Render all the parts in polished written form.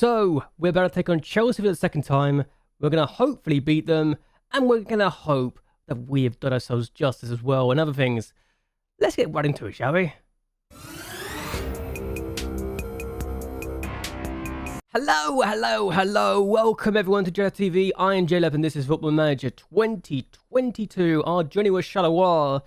So, we're about to take on Chelsea for the second time. We're going to hopefully beat them, and we're going to hope that we have done ourselves justice as well and other things. Let's get right into it, shall we? Hello. Welcome everyone to JLABTV. I am JLAB and this is Football Manager 2022. Our journey was Charleroi.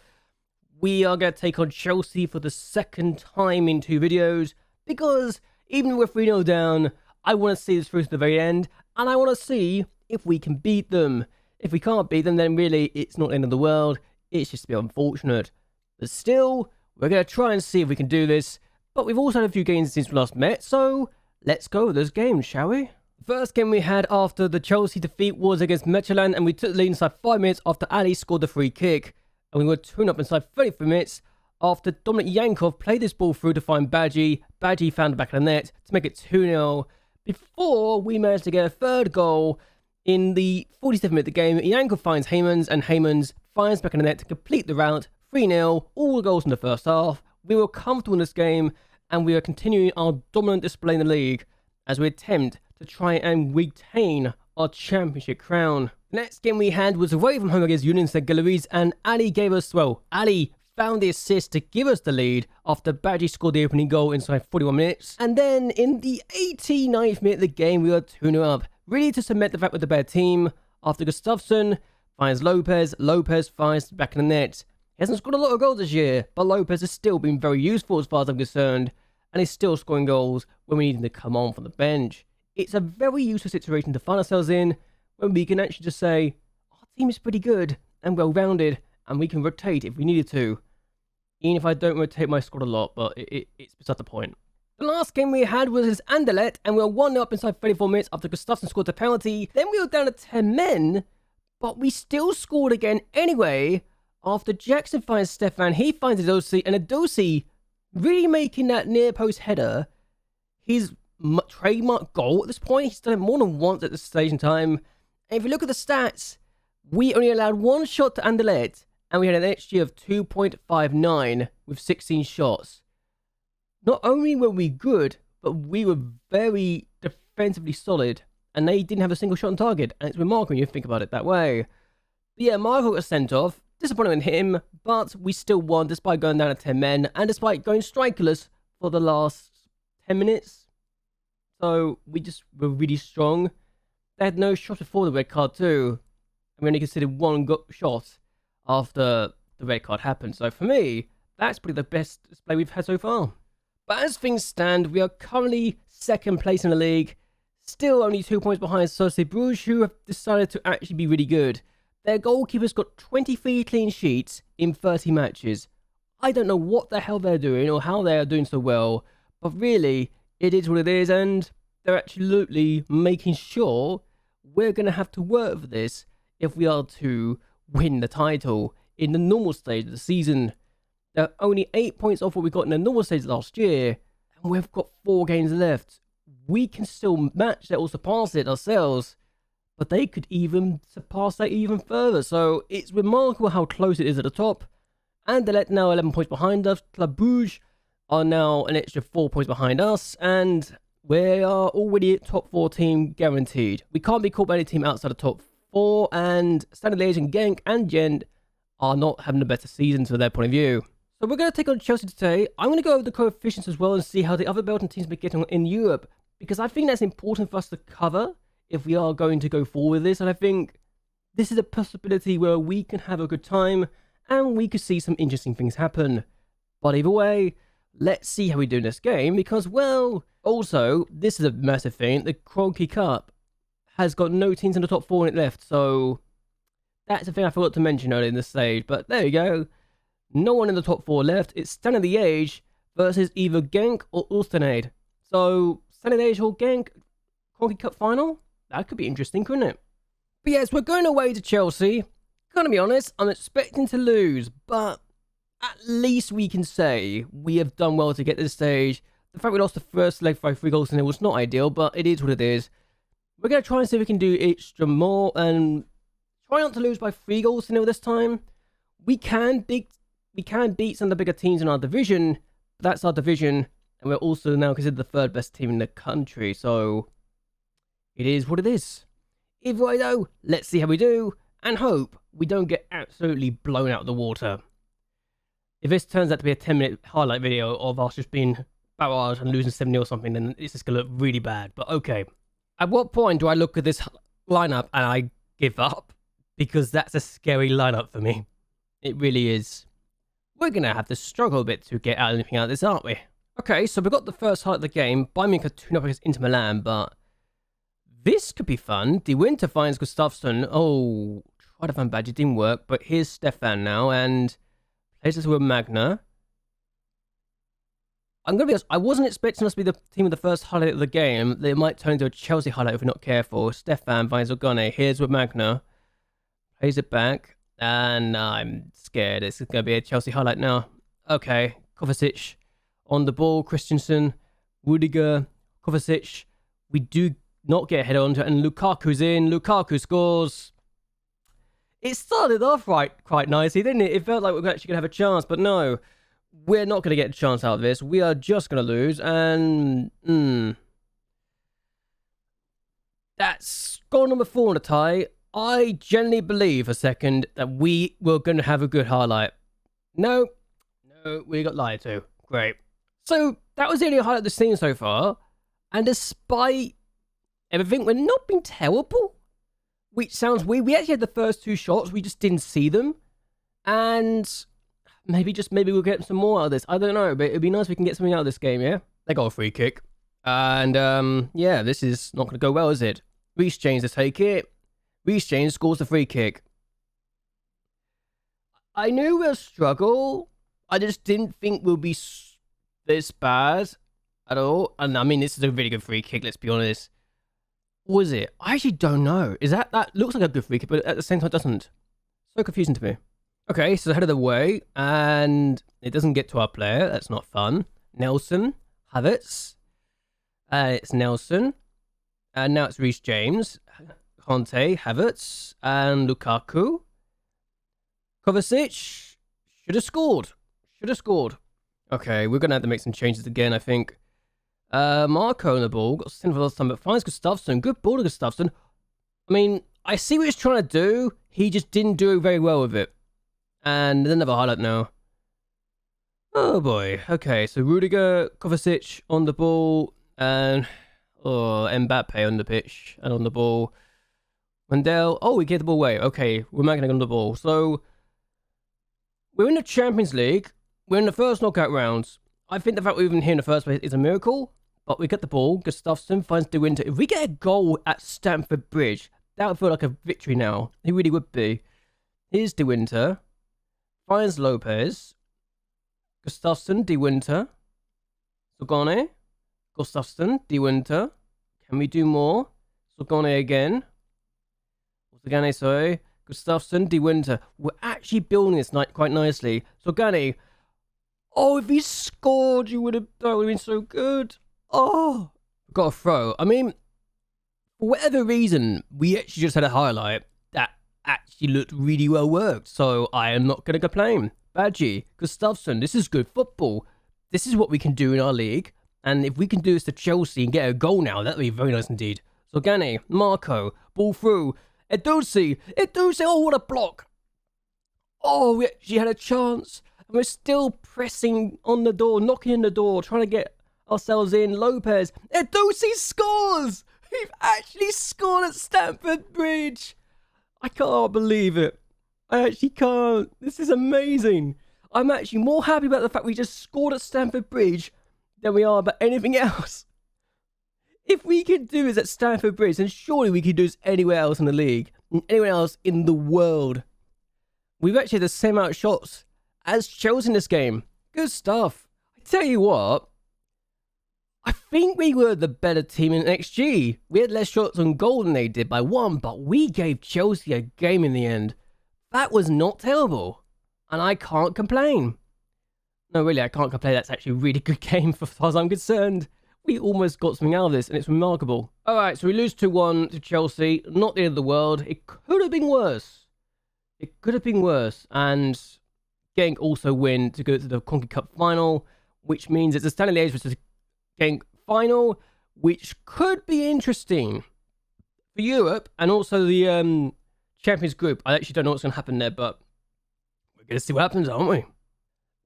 We are going to take on Chelsea for the second time in 2 videos because even though we're 3-0 down, I want to see this through to the very end and I want to see if we can beat them. If we can't beat them, then really it's not the end of the world. It's just a bit unfortunate. But still, we're going to try and see if we can do this. But we've also had a few games since we last met, so let's go with those games, shall we? The first game we had after the Chelsea defeat was against MacLeod, and we took the lead inside 5 minutes after Ali scored the free kick. And we were 2-up inside 33 minutes after Dominic Yankov played this ball through to find Badgie. Badgie found the back of the net to make it 2-0 before we managed to get a third goal in the 47th minute of the game. Yankov finds Heymans, and Heymans finds back in the net to complete the rout. 3-0, all the goals in the first half. We were comfortable in this game, and we are continuing our dominant display in the league as we attempt to try and retain our championship crown. The next game we had was away from home against Saint-Gilloise, and Ali gave us, Ali found the assist to give us the lead after Badgie scored the opening goal inside 41 minutes. And then in the 89th minute of the game, we were 2-0 up, really to cement the fact with the better team after Gustafsson finds Lopez. Lopez finds the back of the net. He hasn't scored a lot of goals this year, but Lopez has still been very useful as far as I'm concerned, and is still scoring goals when we need him to come on from the bench. It's a very useful situation to find ourselves in when we can actually just say, our team is pretty good and well-rounded, and we can rotate if we needed to. Even if I don't rotate my squad a lot, but it's beside the point. The last game we had was against Anderlecht, and we were 1-0 up inside 34 minutes after Gustafsson scored the penalty. Then we were down to 10 men, but we still scored again anyway. After Jackson finds Stefan, he finds Adosi, and Adosi really making that near post header his trademark goal at this point. He's done it more than once at this stage in time. And if you look at the stats, we only allowed 1 shot to Anderlecht, and we had an XG of 2.59 with 16 shots. Not only were we good, but we were very defensively solid, and they didn't have a single shot on target. And it's remarkable when you think about it that way. But yeah, Marco was sent off. Disappointing in him, but we still won despite going down to 10 men and despite going strikerless for the last 10 minutes. So we just were really strong. They had no shot before the red card too, and we only considered 1 shot after the red card happened. So for me, that's probably the best display we've had so far. But as things stand, we are currently 2nd place in the league, still only 2 points behind Saint Bruges, who have decided to actually be really good. Their goalkeeper's got 23 clean sheets in 30 matches. I don't know what the hell they're doing or how they are doing so well, but really, it is what it is, and they're absolutely making sure we're going to have to work for this if we are to win the title in the normal stage of the season. They're only 8 points off what we got in the normal stage last year, and we've got 4 games left. We can still match that or surpass it ourselves, but they could even surpass that even further. So it's remarkable how close it is at the top. Anderlecht now 11 points behind us. Club Brugge are now an extra 4 points behind us. And we are already a top 4 team guaranteed. We can't be caught by any team outside the top 4. And Standard Liège and Genk and Gent are not having a better season from their point of view. So we're going to take on Chelsea today. I'm going to go over the coefficients as well and see how the other Belgian teams have been getting on in Europe, because I think that's important for us to cover if we are going to go forward with this. And I think this is a possibility where we can have a good time and we could see some interesting things happen. But either way, let's see how we do in this game, because, well, also, this is a massive thing. The Croaky Cup has got no teams in the top 4 in it left, so that's a thing I forgot to mention earlier in this stage. But there you go. No one in the top 4 left. It's Standard Liège versus either Genk or Oostenrijk. So, Standard Liège or Genk, Croaky Cup final? That could be interesting, couldn't it? But yes, we're going away to Chelsea. Gotta be honest, I'm expecting to lose, but at least we can say we have done well to get to this stage. The fact we lost the first leg by 3 goals in it was not ideal, but it is what it is. We're going to try and see if we can do extra more and try not to lose by 3 goals to 0 this time. We can beat some of the bigger teams in our division, but that's our division, and we're also now considered the 3rd best team in the country, so It is what it is. Either way though, let's see how we do, and hope we don't get absolutely blown out of the water. If this turns out to be a 10-minute highlight video of us just being barraged and losing 7-0 or something, then it's just going to look really bad. But okay. At what point do I look at this lineup and I give up? Because that's a scary lineup for me. It really is. We're going to have to struggle a bit to get anything out of this, aren't we? Okay, so we've got the first highlight of the game. Bayern Munich 2-0 against Inter Milan, but this could be fun. De Winter finds Gustafsson. Oh, tried to find Badge. It didn't work, but here's Stefan now, and plays this with Magna. I'm going to be honest, I wasn't expecting us to be the team with the first highlight of the game. They might turn into a Chelsea highlight if we're not careful. Stefan finds Ogone. Here's with Magna. Plays it back. And I'm scared. It's going to be a Chelsea highlight now. Okay. Kovacic on the ball. Christensen. Rudiger. Kovacic. We do not get a head on to it. And Lukaku's in. Lukaku scores. It started off quite nicely, didn't it? It felt like we were actually going to have a chance. But no. We're not going to get a chance out of this. We are just going to lose. And that's goal number 4 on the tie. I genuinely believe for a second that we were going to have a good highlight. No, we got lied to. Great. So that was the only highlight of the scene so far. And despite everything, we're not being terrible. Which sounds weird. We actually had the first 2 shots. We just didn't see them. And maybe we'll get some more out of this. I don't know, but it'd be nice if we can get something out of this game, yeah? They got a free kick. And, yeah, this is not going to go well, is it? Reece James to take it. Reece James scores the free kick. I knew we'll struggle. I just didn't think we'll be this bad at all. And, I mean, this is a really good free kick, let's be honest. Was it? I actually don't know. That looks like a good free kick, but at the same time, it doesn't. So confusing to me. Okay, so head of the way, and it doesn't get to our player. That's not fun. Nelson, Havertz. It's Nelson. And now it's Reece James. Conte, Havertz, and Lukaku. Kovacic should have scored. Okay, we're going to have to make some changes again, I think. Marco on the ball. Got sent for the last time, but finds Gustafsson. Good ball to Gustafsson. I mean, I see what he's trying to do. He just didn't do very well with it. And another highlight now. Oh boy. Okay, so Rudiger, Kovacic on the ball, and Mbappe on the pitch and on the ball. Wendell. Oh, we get the ball away. Okay, we're making it on the ball. So we're in the Champions League. We're in the first knockout rounds. I think the fact we're even here in the first place is a miracle. But we get the ball. Gustafsson finds De Winter. If we get a goal at Stamford Bridge, that would feel like a victory now. It really would be. Here's De Winter. Finds Lopez. Gustafsson, De Winter. Sogone. Gustafsson, De Winter. Can we do more? Sogone again. Sogane, sorry. Gustafsson, De Winter. We're actually building this quite nicely. Sogane. Oh, if he scored, that would have been so good. Oh. Got a throw. I mean, for whatever reason, we actually just had a highlight that actually looked really well worked. So I am not going to complain. Badgie, Gustafsson, this is good football. This is what we can do in our league. And if we can do this to Chelsea and get a goal now, that would be very nice indeed. Sogane, Marco, ball through. Edosi, oh, what a block. Oh, we actually had a chance. And we're still pressing on the door, knocking on the door, trying to get ourselves in. Lopez, Edosi scores. We've actually scored at Stamford Bridge. I can't believe it. I actually can't. This is amazing. I'm actually more happy about the fact we just scored at Stamford Bridge than we are about anything else. If we can do this at Stamford Bridge, then surely we can do this anywhere else in the league, and anywhere else in the world. We've actually had the same amount of shots as Chelsea in this game. Good stuff. I tell you what, I think we were the better team in XG. We had less shots on goal than they did by 1, but we gave Chelsea a game in the end. That was not terrible, and I can't complain. No, really, I can't complain. That's actually a really good game as far as I'm concerned. We almost got something out of this, and it's remarkable. All right, so we lose 2-1 to Chelsea. Not the end of the world. It could have been worse. It could have been worse. And Genk also win to go to the Conquer Cup final, which means it's a Stanley Liège versus Genk final, which could be interesting. for Europe and also the Champions Group. I actually don't know what's going to happen there, but we're going to see what happens, aren't we?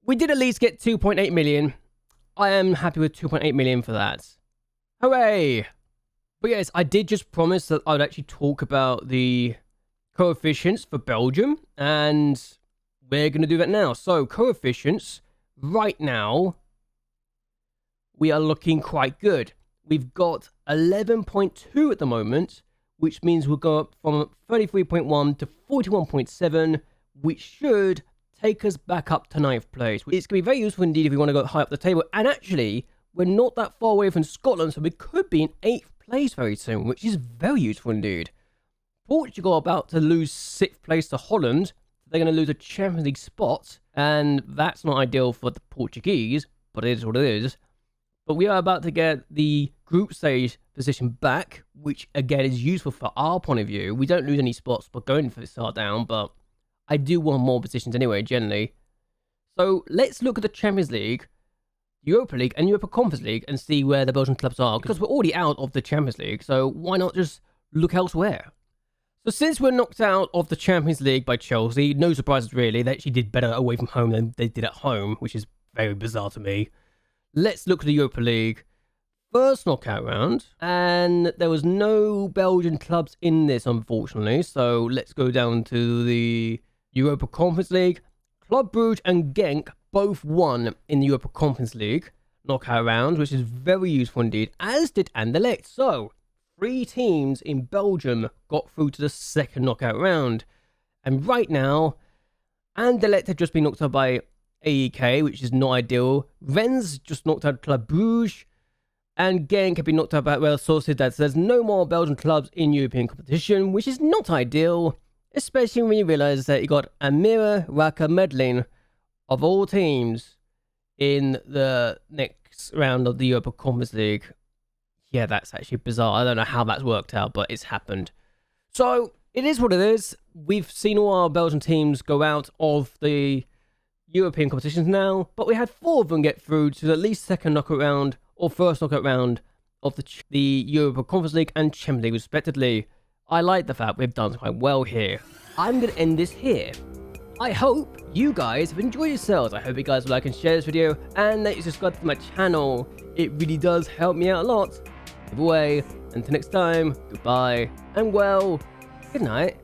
We did at least get 2.8 million. I am happy with 2.8 million for that. Hooray! But yes, I did just promise that I would actually talk about the coefficients for Belgium, and we're going to do that now. So, coefficients, right now, we are looking quite good. We've got 11.2 at the moment, which means we'll go up from 33.1 to 41.7, which should take us back up to 9th place. It's going to be very useful indeed if we want to go high up the table. And actually, we're not that far away from Scotland, so we could be in 8th place very soon, which is very useful indeed. Portugal are about to lose 6th place to Holland. They're going to lose a Champions League spot, and that's not ideal for the Portuguese, but it is what it is. But we are about to get the group stage position back, which again is useful for our point of view. We don't lose any spots by going for this start down, but I do want more positions anyway, generally. So let's look at the Champions League, Europa League, and Europa Conference League and see where the Belgian clubs are, because we're already out of the Champions League, so why not just look elsewhere? So since we're knocked out of the Champions League by Chelsea, no surprises really, they actually did better away from home than they did at home, which is very bizarre to me. Let's look at the Europa League. First knockout round, and there was no Belgian clubs in this, unfortunately, so let's go down to the Europa Conference League. Club Brugge and Genk both won in the Europa Conference League knockout rounds, which is very useful indeed, as did Anderlecht. So 3 teams in Belgium got through to the second knockout round. And right now, Anderlecht have just been knocked out by AEK, which is not ideal. Rennes just knocked out Club Brugge. And Genk have been knocked out by Real Sociedad. So there's no more Belgian clubs in European competition, which is not ideal. Especially when you realise that you got Amira Raka Medellin, of all teams, in the next round of the Europa Conference League. Yeah, that's actually bizarre. I don't know how that's worked out, but it's happened. So, it is what it is. We've seen all our Belgian teams go out of the European competitions now, but we had 4 of them get through to at least second knockout round or first knockout round of the Europa Conference League and Champions League, respectively. I like the fact we've done quite well here. I'm going to end this here. I hope you guys have enjoyed yourselves. I hope you guys will like and share this video, and that you subscribe to my channel. It really does help me out a lot. Either way, until next time, goodbye, and well, good night.